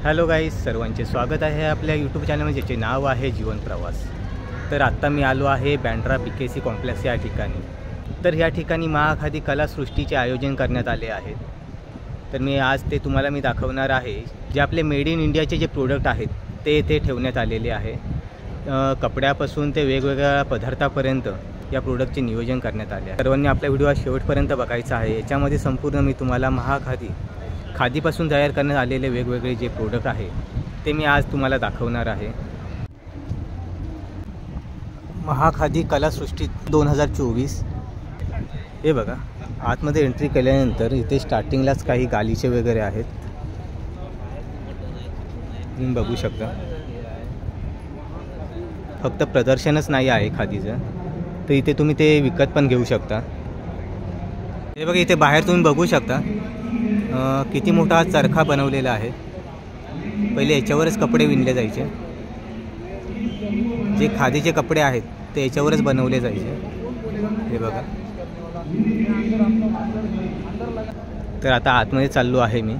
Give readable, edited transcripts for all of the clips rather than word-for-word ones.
Hello guys, सर्वांचे स्वागत आहे आपल्या यूट्यूब चॅनलमध्ये, ज्याचे नाव आहे जीवन प्रवास। तर आत्ता मी आलो आहे बँड्रा BKC कॉम्प्लेक्स या ठिकाणी। तर या ठिकाणी महाखादी कलासृष्टीचे आयोजन करण्यात आले आहेत। तर मी आज ते तुम्हाला दाखवणार आहे, जे आपले मेड इन इंडियाचे जे प्रोडक्ट आहेत ते इथे ठेवण्यात आलेले आहे। कपड्यापासून ते वेगवेगळ्या पदार्थापर्यंत या प्रोडक्टचे नियोजन करण्यात आले आहे। सर्वांनी आपला व्हिडिओ शेवटपर्यंत बघायचा आहे। याच्यामध्ये संपूर्ण मी तुम्हाला खादीपासून तयार करण्यात आलेले वेगवेगळे जे प्रोडक्ट आहे ते मी आज तुम्हाला दाखवणार आहे। महाखादी कलासृष्टी 2024 हे बघा, आतमध्ये एंट्री केल्यानंतर इथे स्टार्टिंगलाच काही गालिचे वगैरे आहेत, तुम्ही बघू शकता। फक्त प्रदर्शनच नाही आहे खादीचं, तर इथे तुम्ही ते विकत पण घेऊ शकता। हे बघा, इथे बाहेर तुम्ही बघू शकता किती मोठा चरखा बनवलेला आहे। पहिले याच्यावरच कपडे विणले जायचे, जे खादीचे कपडे आहेत ते याच्यावरच बनवले जायचे। हे बघा, तर आता आतमध्ये चाललो आहे मी।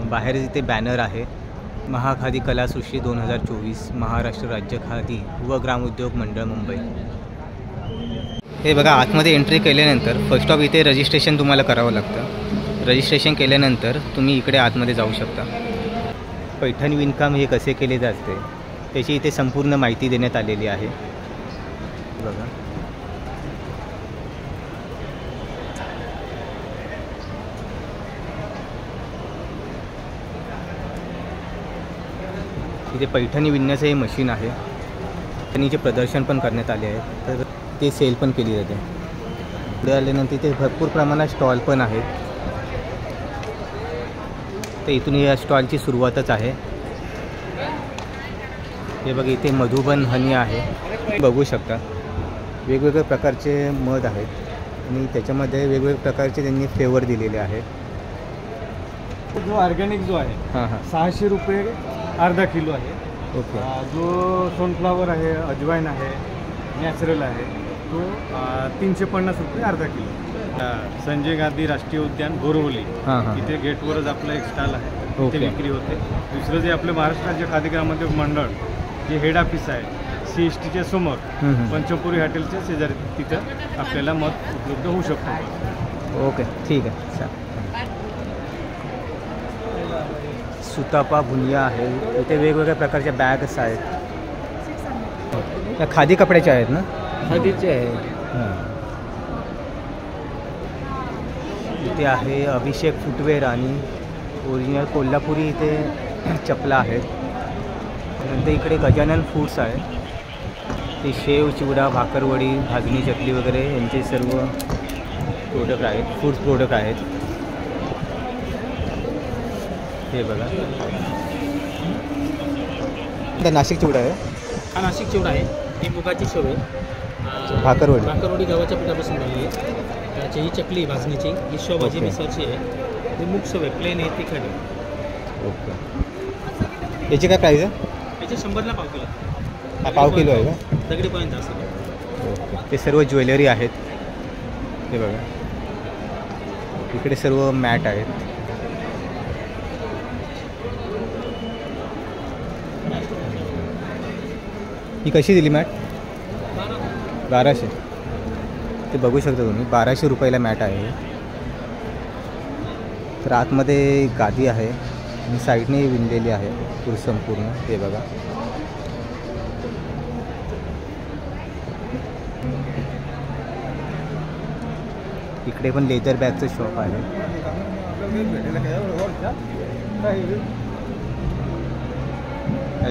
बाहेर इथे बॅनर आहे, महाखादी कलासृष्टी 2024 महाराष्ट्र राज्य खादी व ग्रामोद्योग मंडळ मुंबई। हे बघा, आतमध्ये एंट्री केल्यानंतर फर्स्ट ऑफ इथे रजिस्ट्रेशन तुम्हाला करावं लागतं। रजिस्ट्रेशन केल्यानंतर तुम्ही इकडे आतमध्ये जाऊ शकता। पैठणी विणकाम हे कसे केले जाते त्याची इथे संपूर्ण माहिती देण्यात आलेली आहे। बघा, इथे पैठणी विणण्याचं हे मशीन आहे, पैठणीचे प्रदर्शन पण करण्यात आले आहे, तर ते सेल पण केली जाते। पुढे आल्यानंतर इथे भरपूर प्रमाणात स्टॉल पण आहेत, तर इथून या स्टॉलची सुरुवातच आहे। हे बघा, इथे मधुबन हनी आहे, बघू शकता। वेगवेगळ्या प्रकारचे मध आहेत आणि त्याच्यामध्ये वेगवेगळ्या प्रकारचे त्यांनी फ्लेवर दिलेले आहेत। जो ऑर्गॅनिक जो आहे 600 रुपये अर्धा किलो आहे। ओके। जो सनफ्लावर आहे, अजवाइन आहे, नॅचरल आहे, तो 350 रुपये अर्धा किलो। संजय गांधी राष्ट्रीय उद्यान बोरवली, इथे गेटवरच आपलं एक स्टॉल आहे, तिथे विक्री होते। दुसरं जे आपलं महाराष्ट्र राज्य खादी ग्रामोद्योग मंडळ जे हेड ऑफिस आहे CSTच्या समोर पंचपुरी हॉटेलच्या शेजारी, तिथं आपल्याला मध उपलब्ध होऊ शकतो। ओके, ठीक आहे। सुतापा भुनिया आहे, इथे वेगवेगळ्या प्रकारच्या बॅग्स आहेत। त्या खादी कपड्याच्या आहेत ना? खादीचे आहेत। इथे आहे अभिषेक फुटवेअर आणि ओरिजिनल कोल्हापुरी इथे चपला आहेत। नंतर इकडे गजानन फूड्स आहे, ते शेव, चिवडा, भाकरवडी, भाजणी चकली वगैरे यांचे सर्व प्रोडक्ट आहेत, फूड्स प्रोडक्ट आहेत। हे बघा, नाशिक चिवडा आहे, हा नाशिक चिवडा आहे। ही मुगाची शेव आहे, भाकरवडी गव्हाच्या पिठापासून बनली आहे। त्याची ही चकली भाजणीची, ही शेवभाजी मिसळची आहे, ही मूग शेव आहे, प्लेन आहे, तिखट आहे। ओके। याची काय प्राईस आहे? याची 100ला पाव किलो। हा पाव किलो आहे का? दगडीपर्यंत असतं। ओके। ते सर्व ज्वेलरी आहेत, हे बघा, इकडे सर्व मॅट आहेत। ही कशी दिली मॅट? 1200। ते बघू शकता तुम्ही, 1200 रुपयाला मॅट आहे। तर आतमध्ये गादी आहे आणि साईडने विणलेली आहे पूर्ण संपूर्ण। हे बघा, इकडे पण लेदर बॅगचं शॉप आहे।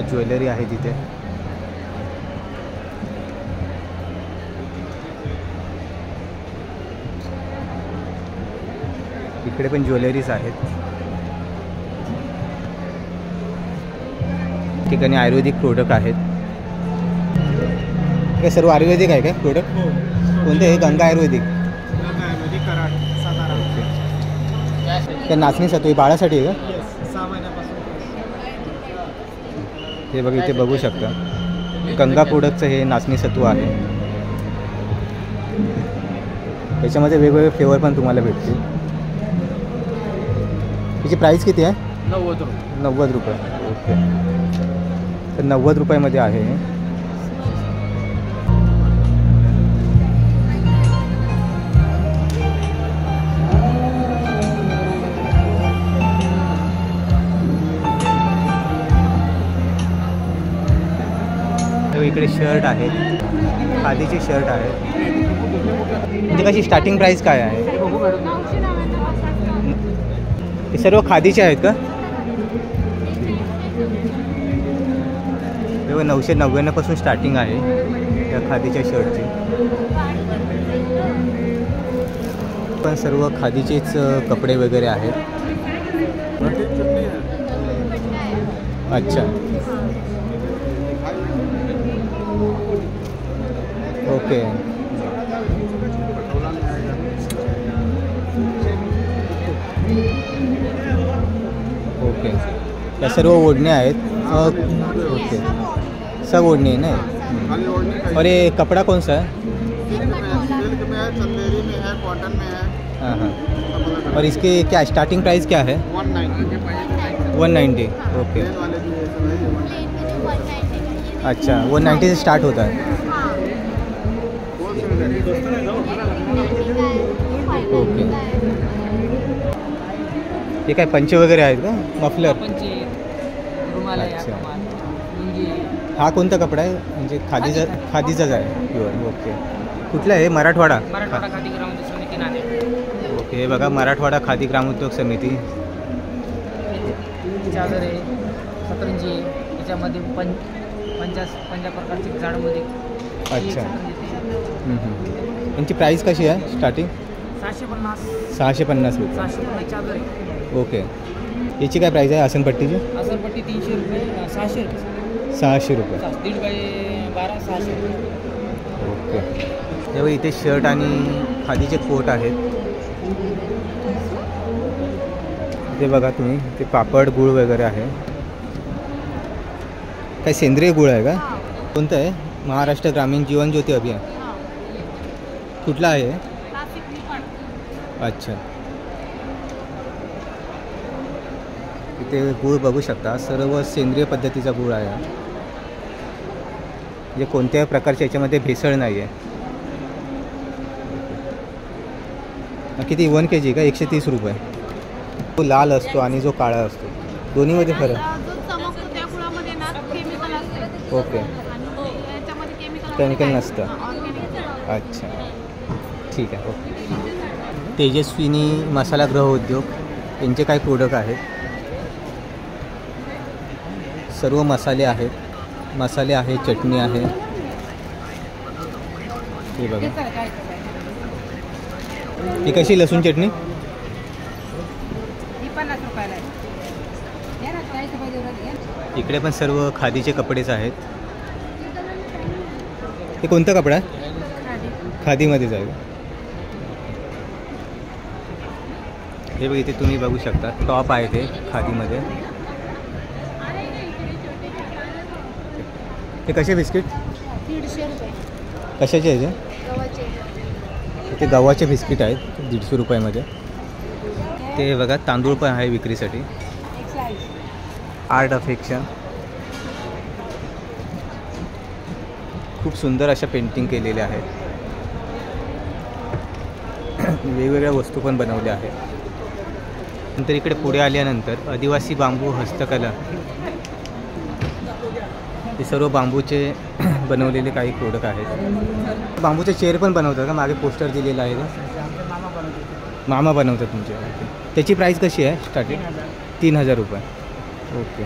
ज्वेलरी आहे तिथे। इकडे पण ज्वेलरीज आहेत। ठिकाणी आयुर्वेदिक प्रोडक्ट आहेत। हे सर्व आयुर्वेदिक आहे का प्रोडक्ट? कोणते? हे गंगा आयुर्वेदिक, कराड, सातारा। त्या नाचणी सत्व बाळासाठी आहे का? 6 महिन्यापासून। हे बघा, इथे बघू शकता गंगा प्रोडक्टचं हे नाचणी सत्व आहे। त्याच्यामध्ये वेगवेगळे फ्लेवर पण तुम्हाला भेटतील। याची प्राइस किती आहे? 90 रुपये. ओके. तर 90 रुपयामध्ये आहे. इकडे शर्ट आहेत, खादीचे शर्ट आहेत. म्हणजे कशी स्टार्टिंग प्राईस काय आहे? हे सर्व खादीचे आहेत का? 999 पासून स्टार्टिंग आहे या खादीच्या शर्टची. पण सर्व खादीचेच कपडे वगैरे आहेत. अच्छा. ओके. ओके. या सर्व ओढण्या आहेत. ओके. सब ओढ़नी है ना. और ये कपड़ा कौन सा है? सिल्क में है, चंदेरी में है, कॉटन में है. हाँ हाँ. और इसकी क्या स्टार्टिंग प्राइस क्या है? 190. ओके. अच्छा, 190 से स्टार्ट होता है. ओके. ये काय पंचे वगैरे आहेत का? मफलर. अच्छा. हा कोणता कपडा आहे? म्हणजे खादीचाच आहे प्युअर. ओके. कुठला आहे? मराठवाडा खादी ग्रामोद्योग समिती नांदेड. ओके. हे बघा, मराठवाडा खादी ग्रामोद्योग समिती. चादर आहे, सतरंजी आहे, त्याच्यामध्ये 50 प्रकारचे झाडामध्ये. अच्छा. यांची प्राईस कशी आहे स्टार्टिंग? 650 रुपये. 650 चादर आहे. ओके. याची काय प्राईस आहे आसनपट्टीची? आसनपट्टी 300 रुपये, 600 रुपये. 600 रुपये. 1.5 बाय 12, 600 रुपये. ओके. तेव्हा इथे शर्ट आणि खादीचे कोट आहेत. ते बघा तुम्ही, ते पापड गुळ वगैरे आहे. काय सेंद्रिय गुळ आहे का? कोणतं आहे? महाराष्ट्र ग्रामीण जीवन ज्योती अभियान. कुठला आहे? अच्छा. इथे गूळ बघू शकता, सर्व सेंद्रिय पद्धतीचा गूळ आहे. म्हणजे कोणत्याही प्रकारच्या याच्यामध्ये भेसळ नाही आहे. किती? 1 kg का? 130 रुपये. तो लाल असतो आणि जो काळा असतो, दोन्हीमध्ये फरक. ओके. केमिकल नसतं. अच्छा, ठीक आहे. ओके. तेजस्विनी मसाला गृह उद्योग यांचे काही प्रोडक्ट आहेत. सर्व मसाले आहेत. मसाले आहे, चटणी आहे. हे बघा, ही कशी लसूण चटणी? 50 रुपयाला. इकडे पण सर्व खादीचे कपडेच आहेत. हे कोणता कपडा आहे? खादीमध्येच आहे. हे बघ, इथे तुम्ही बघू शकता टॉप आहे ते खादीमध्ये. ते कसे बिस्किट? 150 रुपये. कशाचे आहे गव्हाचे. ते गव्हाचे बिस्किट आहेत 150 रुपयामध्ये. ते बघा, तांदूळ पण आहे विक्रीसाठी. Art affection. खूप सुंदर अशा पेंटिंग केलेल्या आहेत. वेगवेगळ्या वस्तू पण बनवल्या आहेत. नंतर इकडे पुढे आल्यानंतर आदिवासी बांबू हस्तकला, हे सर्व बांबूचे बनवलेले काही प्रोडक्ट आहेत. बांबूचे चेअर पण बनवतात का? मागे पोस्टर दिलेलं आहे ते. मामा बनवतात तुमचे. त्याची प्राईस कशी आहे स्टार्टिंग? 3000 रुपये. ओके.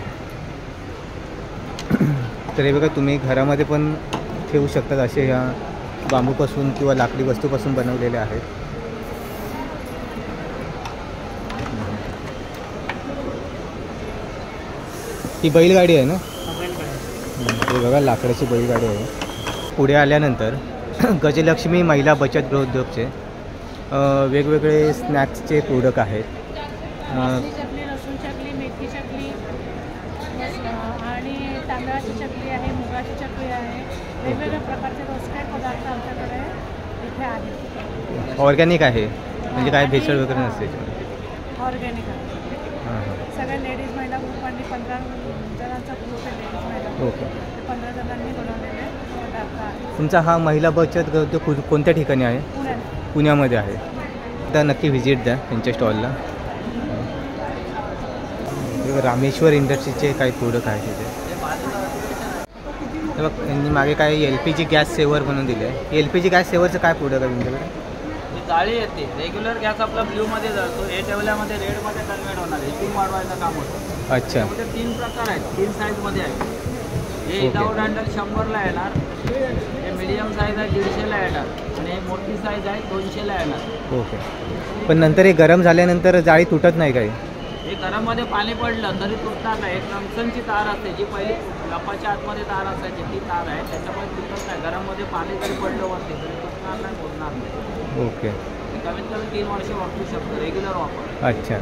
तर हे बघा, तुम्ही घरामध्ये पण ठेवू शकतात असे ह्या बांबूपासून किंवा लाकडी वस्तूपासून बनवलेले आहेत. ही बैलगाडी आहे ना? हे बघा, लाकडाची बैलगाडी आहे. पुढे आल्यानंतर गजलक्ष्मी महिला बचत गृहोद्योगचे वेगवेगळे स्नॅक्सचे प्रोडक्ट आहेत. चकली, लसूण चकली, मेथी चकली आणि तांदळाची चकली आहे, मुगाची चकली आहे. वेगवेगळ्या प्रकारचे रोस्टेड पदार्थ आमच्याकडे इथे आहेत. ऑर्गॅनिक आहे, म्हणजे काय भेसळ वगैरे नसते. ऑर्गॅनिक आहे. सगळ्या लेडीज महिला ग्रुपांनी 15 जणांचा ग्रुप आहे लेडीज महिला. ओके. ते 15 जणांनी बनवलेले पदार्थ आहे. तुमचा हा महिला बचत गट कोणत्या ठिकाणी आहे? पुण्यात. पुण्यामध्ये आहे. एकदा नक्की व्हिजिट द्या त्यांच्या स्टॉलला. रामेश्वर इंडस्ट्रीचे काही प्रोडक्ट आहेत तिथे. बघ यांनी मागे काय LPG गॅस सेवर म्हणून दिले आहे. LPG गॅस सेवरचं काय प्रोडक्ट आहे तुमच्याकडे? जाळी येते. रेग्युलर गॅस आपला ब्ल्यूमध्ये जळतो, हे ठेवल्यामध्ये रेडमध्ये कन्वर्ट होणार. हिटिंग वाढवायचं काम होतं. अच्छा. त्यामध्ये 3 प्रकार आहेत, 3 साईजमध्ये आहेत. हे विदाउट हँडल 100ला येणार, हे मीडियम साईज आहे 150ला येणार आणि हे मोठी साईज आहे 200ला येणार. ओके. पण नंतर हे गरम झाल्यानंतर जाळी तुटत नाही काही? हे गरममध्ये पाणी पडलं तरी तुटणार नाही. एक नमसनची तार असते, जी पहिली लपाच्या आतमध्ये तार असायची, ती तार आहे, त्याच्यामुळे तुटत नाही. गरममध्ये पाणी जरी पडलं वरती तरी तुटणार नाही, बोलणार नाही. ओके. कमीत कमी 3 वर्ष वापरू शकतो रेग्युलर वापर. अच्छा.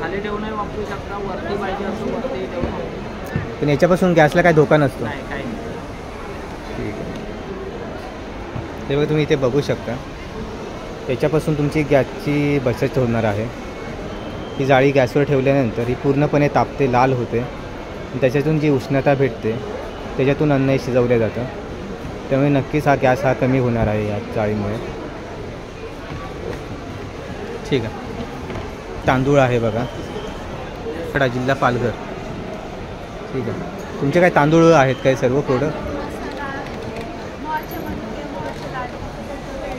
खाली ठेवूनही वापरू शकता, वरती पाहिजे असं वरती ठेवून वापरू. पण याच्यापासून गॅसला काय धोका नसतो? नाही, काही नाही. ठीक आहे. तेव्हा तुम्ही इथे बघू शकता, याच्यापासून तुमची गॅसची बचत होणार आहे. ही जाळी गॅसवर ठेवल्यानंतर ही पूर्णपणे तापते, लाल होते. त्याच्यातून जी उष्णता भेटते त्याच्यातून अन्न शिजवलं जातं. त्यामुळे नक्कीच हा गॅस हा कमी होणार आहे या जाळीमुळे. ठीक आहे. तांदूळ आहे बघा, जिल्हा पालघर. ठीक आहे. तुमचे काय तांदूळ आहेत काय सर्व प्रोडक्ट?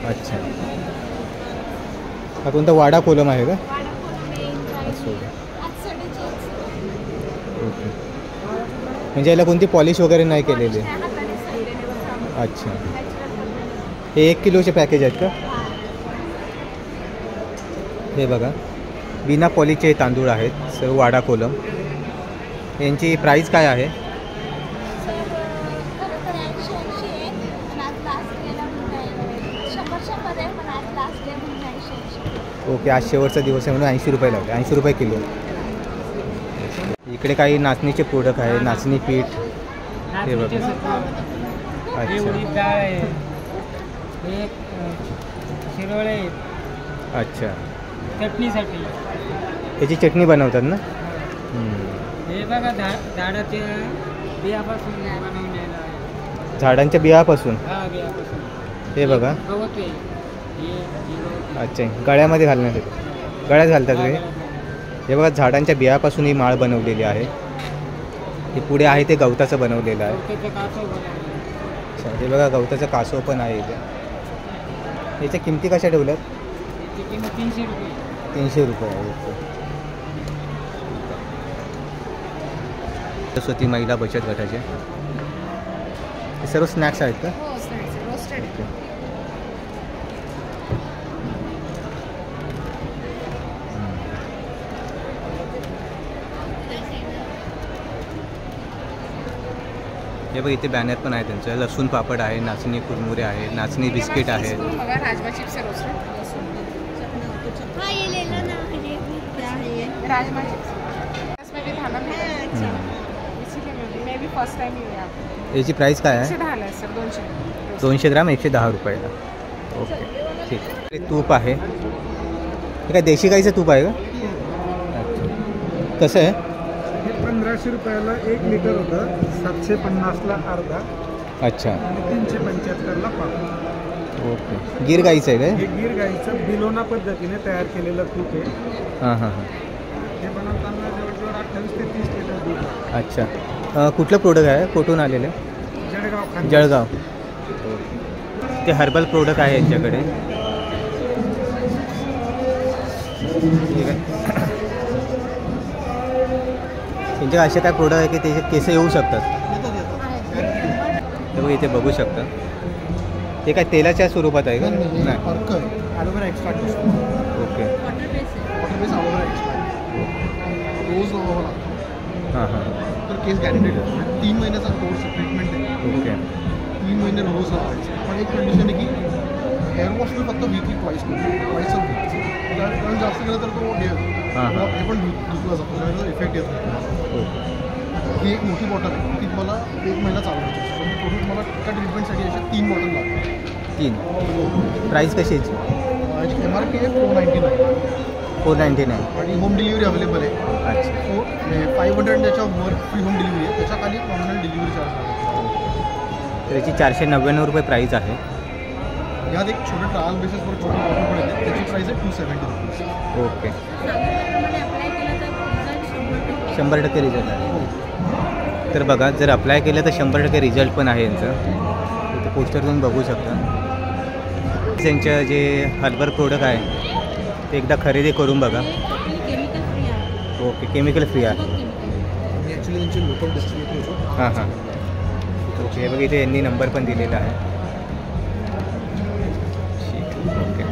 अच्छा. हा कोणता वाडा कोलम आहे का? ओके. म्हणजे याला कोणती पॉलिश वगैरे नाही केलेली? अच्छा. हे 1 किलोचे पॅकेज आहेत का? हे बघा, बिना पॉलिशचे तांदूळ आहेत सर्व, वाडा कोलम. यांची प्राईस काय आहे? ओके. आज शेवटचा दिवस आहे म्हणून 80 रुपये लावले. 80 रुपये किलो. इकडे काही नाचणीचे प्रोडक्ट आहे, नाचणी पीठ. हे बघा. अच्छा. शिरोळे. अच्छा. चटणीसाठी त्याची चटणी बनवतात ना? हे बघा, झाडाच्या बियापासून बनवलेलं आहे. झाडांच्या बियापासून? हा, बियापासून. हे बघा. गवत आहे. अच्छा. गळ्यामध्ये घालण्यासाठी गळ्यात घालतात रे. हे बघा, झाडांच्या बियापासून ही माळ बनवलेली आहे. हे पुढे आहे ते गवताचं बनवलेलं आहे. अच्छा. हे बघा, गवताचं कासव पण आहे इथे. याच्या किमती कशा ठेवल्यात? 300 रुपये. 300 रुपये आहे. सरस्वती महिला बचत गटाचे हे सर्व स्नॅक्स आहेत का? हो, रोस्टेड. हे बघ, इथे बॅनर पण आहे त्यांचं. लसूण पापड आहे, नाचणी कुरमुरे आहे, नाचणी बिस्किट आहे. बघा, राजमा चिप्स है रोस्टेड. हाँ, ये ले लो ना। ये क्या है ये? राजमा चिप्स. इसमें भी धाना भी है. इसीलिए मैं भी फर्स्ट टाइम ही यहाँ पे. याची प्राईस काय आहे? 110 है सर. 200. 200 ग्राम 110 रुपयाला. ओके. ठीक. हे तूप आहे. हे काय देशी गाईचं तूप आहे का? अच्छा. कसं आहे? 1500 रुपयाला 1 लिटर होतं, 750ला अर्धा. अच्छा. आणि 375ला पाव. ओके. गिर गाईचं आहे हे काय? गीर गाईचं बिलोना पद्धतीने तयार केलेलं तूप आहे. हां हां हां. हे बनवताना जवळजवळ 28 ते 30 लिटर दूध लागतं. अच्छा. कुठलं प्रोडक्ट आहे? कुठून आलेलं? जळगाव. जळगाव. ते हर्बल प्रोडक्ट आहे यांच्याकडे. ठीक आहे. त्यांचे असे काय प्रोडक्ट आहे की त्याचे केस येऊ शकतात? ते बघ, इथे बघू शकता. ते काय तेलाच्या स्वरूपात आहे का? नाही. Aloe vera extract. Okay. Water base है. Water base aloe vera extract. रोज लावावं लागतं. हां हां. तर केस गॅरंटेड आहे. 3 महिन्याचा कोर्स ट्रीटमेंट आहे. ओके. 3 महिने रोज लावायचं. पण एक कंडिशन आहे की हेअर वॉश मी फक्त वीकली ट्वाईस जास्त केलं तर तो हे पण धुतला जातो, त्याचा इफेक्ट येत नाही. ही एक मोठी बॉटल आहे, ती मला 1 महिना चालवायची. टोटल मला एका ट्रीटमेंटसाठी अशा 3 बॉटल लागतात. 3. प्राईस कशी आहे? MRP आहे 499. 499. आणि होम डिलिव्हरी अवेलेबल आहे. अच्छा. 500 त्याच्यावर फ्री होम डिलिव्हरी आहे. त्याच्या खाली ऑनलाईन डिलिव्हरी चार्ज आहे. तर याची 499 रुपये प्राईस आहे. यात एक छोटं ट्रायल बेसिसवर छोटं ऑर्डर पण येते. त्याची प्राईस आहे 270 रुपीज. ओके. 100% रिझल्ट आहे. तर बघा, जर अप्लाय केलं तर 100% रिझल्ट पण आहे यांचं. इथे पोस्टर तुम्ही बघू शकता. त्यांचं जे हर्बल प्रोडक्ट आहे ते एकदा खरेदी करून बघा. ओके, केमिकल फ्री आहे. ॲक्च्युली त्यांचे लोकल डिस्ट्रीब्युटर होतो. हां हां. ओके, हे बघा इथे यांनी नंबर पण दिलेला आहे. ओके.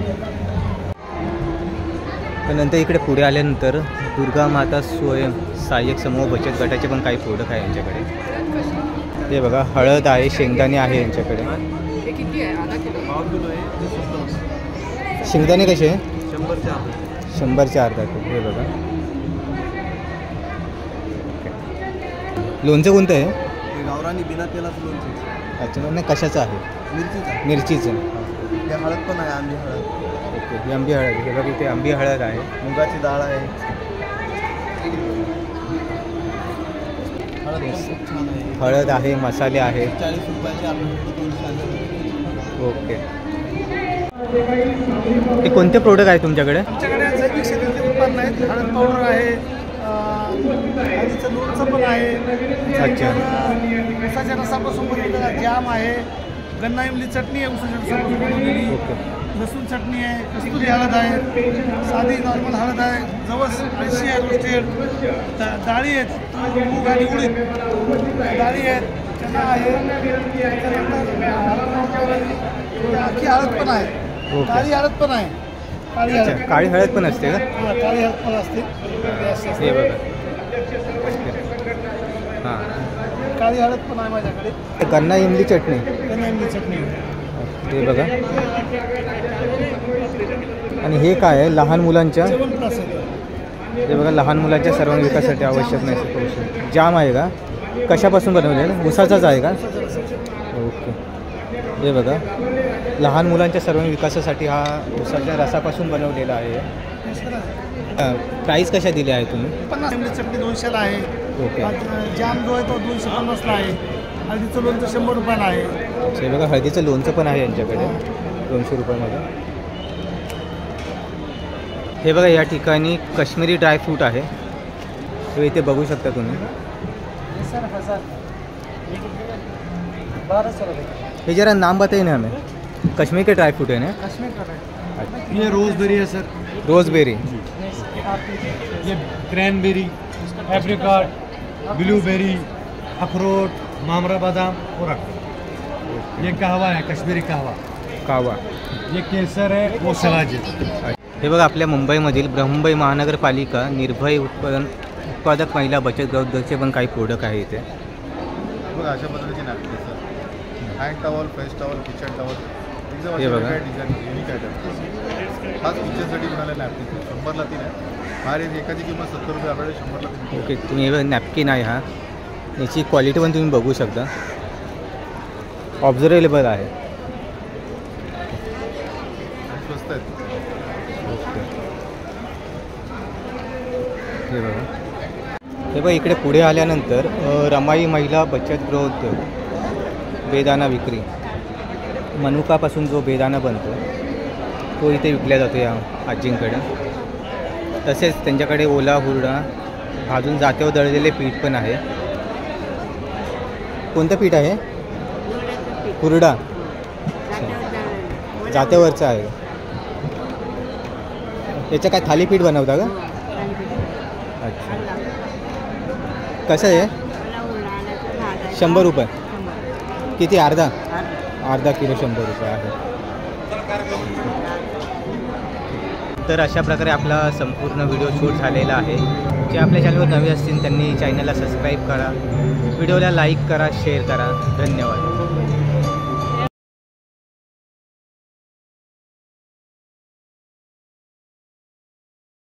तर नंतर इकडे पुढे आल्यानंतर दुर्गा माता स्वयं सहाय्यक समूह बचत गटाचे पण काही प्रोडक्ट आहे यांच्याकडे. हे बघा, हळद आहे, शेंगदाणे आहे यांच्याकडे. शेंगदाणे कसे आहे? 100चे अर्धा किलो. हे बघा. लोणचं कोणतं आहे? गावरानी बिना तेलाचं लोणचं. अच्छा, नाही कशाचं आहे? मिरचीचं. हे हळद पण आहे, आंबी हळद. ओके, ही आंबी हळद. हे बघा इथे आंबी हळद आहे. मुगाची डाळ आहे. हळद आहे, मसाले आहे. 40 रुपयाचे आपण. ओके. हे कोणते प्रोडक्ट आहे तुमच्याकडे? आमच्याकडे जैविक शेतीचे उत्पन्न आहेत. हळद पावडर आहे, हळदीचं लोणचं पण आहे. अच्छा. उसाच्या रसापासून बनवलेला जॅम आहे. गन्ना इमली चटणी आहे उसाच्या रसापासून बनवलेली. ओके. लसूण चटणी आहे. कस्तुरी हळद आहे. साधी नॉर्मल हळद आहे. जवस अळशी आहे रोस्टेड. डाळी आहेत, मूग आणि उडीद डाळी आहेत. चना आहे. आखी हळद पण आहे. काळी हळद पण आहे. काळी हळद. काळी हळद पण असते का? हां, काळी हळद पण असते. हे बघा. हां, काळी हळद पण आहे माझ्याकडे. गन्ना इमली चटणी. गन्ना इमली चटणी. हे बघा. आणि हे काय आहे? लहान मुलांच्या. च्यवनप्राश आहे. हे बघा, लहान मुलांच्या सर्वांगीण विकासासाठी आवश्यक नाही पोषण. जाम आहे का? कशापासून बनवलेलं? उसाचाच आहे का? ओके. हे बघा, लहान मुलांच्या सर्वांगीण विकासासाठी हा उसाच्या रसापासून बनवलेला आहे. प्राईस कशा दिल्या आहे तुम्ही? 50 इमली चटणी 200ला आहे. ओके. जाम जो आहे तो 250ला आहे. हळदीचं लोणचं 100 रुपयाला आहे. हे बघा, हळदीचं लोणचं पण आहे यांच्याकडे 200 रुपयामध्ये. हे बघा, या ठिकाणी काश्मीरी ड्रायफ्रूट आहे. हे इथे बघू शकता तुम्ही. ये जरा नाम बताइए ना हमें. कश्मीर के ड्राई फ्रूट है ना? कश्मीर का ये रोज़बेरी है सर. रोज़बेरी. ये क्रैनबेरी, एप्रिकॉट, ब्लूबेरी, अखरोट, मामरा बादाम और ये कहवा है, कश्मीरी कहवा. कावा. ये केसर है, वो सलाजी. हे बघा, आपल्या मुंबईमधील मुंबई महानगरपालिका निर्भय उत्पादक महिला बचत गटाचे पण काही प्रोडक्ट आहे इथे. बघा, अशा पद्धतीचे napkin sir. Hand towel, face towel, kitchen towel. हे बघा. Design unique item. खास किचनसाठी मिळाले नॅपकिन 100ला 3 आहे. बाहेर एकाची किंमत 70 रुपये, आपल्याकडे 100ला 3. ओके. तुम्ही हे नॅपकिन आहे हा. याची क्वालिटी पण तुम्ही बघू शकता. ऑब्झर्वेबल आहे. स्वस्त आहेत. हे बघा. हे बघा, इकडे पुढे आल्यानंतर रमाई महिला बचत गृहोद्योग बेदाणा विक्री. मनुकापासून जो बेदाणा बनतो तो इथे विकला जातो या आजींकडे. तसेच त्यांच्याकडे ओला हुरडा, भाजून जात्यावर दळलेले पीठ पण आहे. कोणतं पीठ आहे? हुरडा. जात्यावरचं आहे. याचं काय थालीपीठ बनवता का? अच्छा. कसं आहे? 100 रुपये. किती? अर्धा किलो 100 रुपये आहे. तर अशा प्रकारे आपला संपूर्ण व्हिडिओ शूट झालेला आहे. जे आपल्या चॅनलवर नवे असतील त्यांनी चॅनलला सबस्क्राईब करा, व्हिडिओला लाईक करा, शेअर करा. धन्यवाद.